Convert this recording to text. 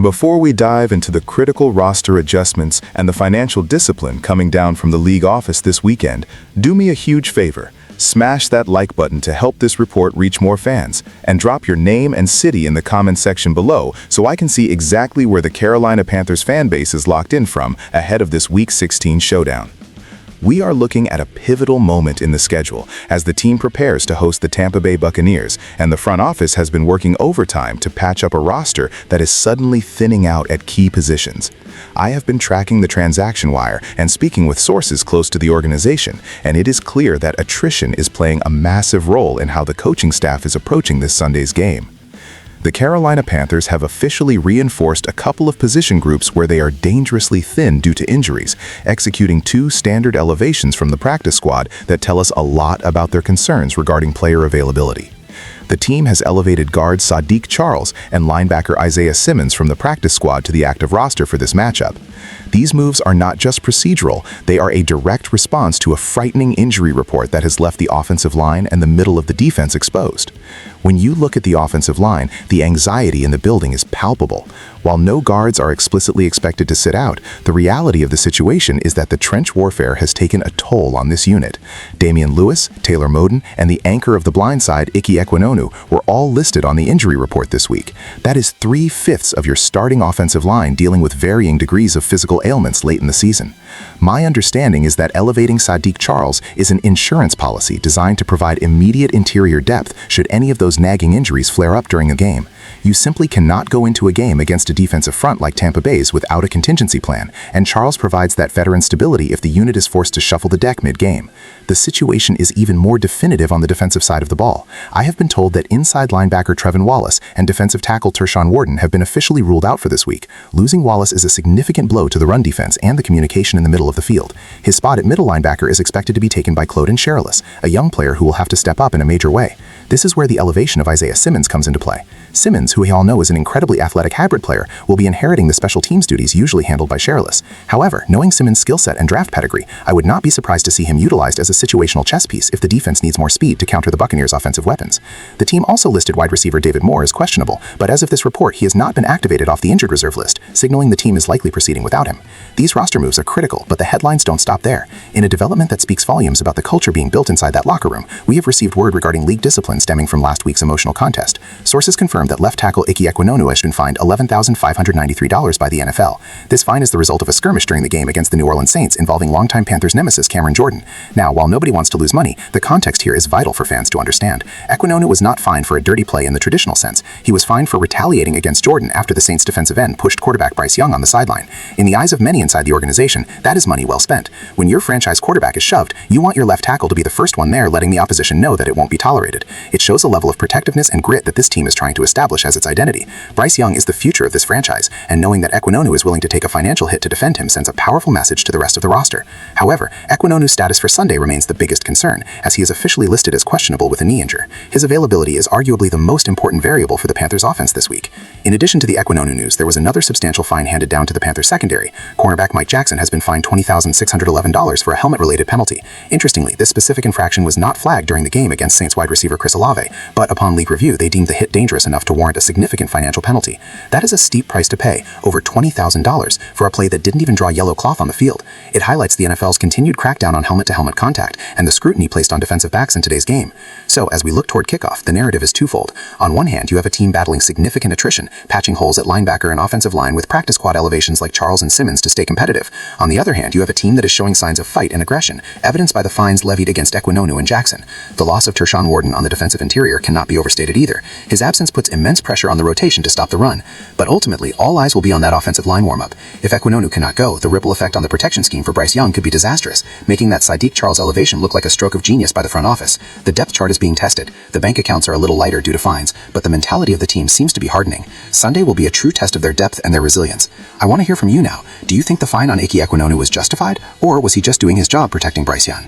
Before we dive into the critical roster adjustments and the financial discipline coming down from the league office this weekend, do me a huge favor. Smash that like button to help this report reach more fans, and drop your name and city in the comment section below so I can see exactly where the Carolina Panthers fan base is locked in from ahead of this Week 16 showdown. We are looking at a pivotal moment in the schedule as the team prepares to host the Tampa Bay Buccaneers, and the front office has been working overtime to patch up a roster that is suddenly thinning out at key positions. I have been tracking the transaction wire and speaking with sources close to the organization, and it is clear that attrition is playing a massive role in how the coaching staff is approaching this Sunday's game. The Carolina Panthers have officially reinforced a couple of position groups where they are dangerously thin due to injuries, executing 2 standard elevations from the practice squad that tell us a lot about their concerns regarding player availability. The team has elevated guard Saahdiq Charles and linebacker Isaiah Simmons from the practice squad to the active roster for this matchup. These moves are not just procedural, they are a direct response to a frightening injury report that has left the offensive line and the middle of the defense exposed. When you look at the offensive line, the anxiety in the building is palpable. While no guards are explicitly expected to sit out, the reality of the situation is that the trench warfare has taken a toll on this unit. Damian Lewis, Taylor Moden, and the anchor of the blind side, Ike Ekwonu, were all listed on the injury report this week. That is 3/5 of your starting offensive line dealing with varying degrees of physical ailments late in the season. My understanding is that elevating Saahdiq Charles is an insurance policy designed to provide immediate interior depth should any of those nagging injuries flare up during a game. You simply cannot go into a game against a defensive front like Tampa Bay's without a contingency plan, and Charles provides that veteran stability if the unit is forced to shuffle the deck mid-game. The situation is even more definitive on the defensive side of the ball. I have been told that inside linebacker Trevin Wallace and defensive tackle Tershawn Wharton have been officially ruled out for this week. Losing Wallace is a significant blow to the run defense and the communication in the middle of the field. His spot at middle linebacker is expected to be taken by Cloden Sherilis, a young player who will have to step up in a major way. This is where the elevation of Isaiah Simmons comes into play. Simmons, who we all know is an incredibly athletic hybrid player, will be inheriting the special teams duties usually handled by Sherilis. However, knowing Simmons' skill set and draft pedigree, I would not be surprised to see him utilized as a situational chess piece if the defense needs more speed to counter the Buccaneers' offensive weapons. The team also listed wide receiver David Moore as questionable, but as of this report, he has not been activated off the injured reserve list, signaling the team is likely proceeding without him. These roster moves are critical, but the headlines don't stop there. In a development that speaks volumes about the culture being built inside that locker room, we have received word regarding league discipline stemming from last week's emotional contest. Sources confirm that left tackle Ike Ekwonu has been fined $11,593 by the NFL. This fine is the result of a skirmish during the game against the New Orleans Saints involving longtime Panthers nemesis Cameron Jordan. Now, while nobody wants to lose money, the context here is vital for fans to understand. Ekwonu was not fined for a dirty play in the traditional sense. He was fined for retaliating against Jordan after the Saints defensive end pushed quarterback Bryce Young on the sideline. In the eyes of many inside the organization, that is money well spent. When your franchise quarterback is shoved, you want your left tackle to be the first one there, letting the opposition know that it won't be tolerated. It shows a level of protectiveness and grit that this team is trying to establish as its identity. Bryce Young is the future of this franchise, and knowing that Ekwonu is willing to take a financial hit to defend him sends a powerful message to the rest of the roster. However, Ekwonu's status for Sunday remains the biggest concern, as he is officially listed as questionable with a knee injury. His availability is arguably the most important variable for the Panthers offense this week. In addition to the Ekwonu news, there was another substantial fine handed down to the Panthers secondary. Cornerback Mike Jackson has been fined $20,611 for a helmet-related penalty. Interestingly, this specific infraction was not flagged during the game against Saints wide receiver Chris Olave, but upon league review, they deemed the hit dangerous enough to warrant a significant financial penalty. That is a steep price to pay, over $20,000, for a play that didn't even draw yellow cloth on the field. It highlights the NFL's continued crackdown on helmet-to-helmet contact and the scrutiny placed on defensive backs in today's game. So, as we look toward kickoff, the narrative is twofold. On one hand, you have a team battling significant attrition, patching holes at linebacker and offensive line with practice squad elevations like Charles and Simmons to stay competitive. On the other hand, you have a team that is showing signs of fight and aggression, evidenced by the fines levied against Ekwonu and Jackson. The loss of Tershawn Wharton on the defensive interior cannot be overstated either. His absence puts immense pressure on the rotation to stop the run. But ultimately, all eyes will be on that offensive line warm-up. If Ekwonu cannot go, the ripple effect on the protection scheme for Bryce Young could be disastrous, making that Saahdiq Charles elevation look like a stroke of genius by the front office. The depth chart is being tested. The bank accounts are a little lighter due to fines, but the mentality of the team seems to be hardening. Sunday will be a true test of their depth and their resilience. I want to hear from you now. Do you think the fine on Ike Ekwonu was justified, or was he just doing his job protecting Bryce Young?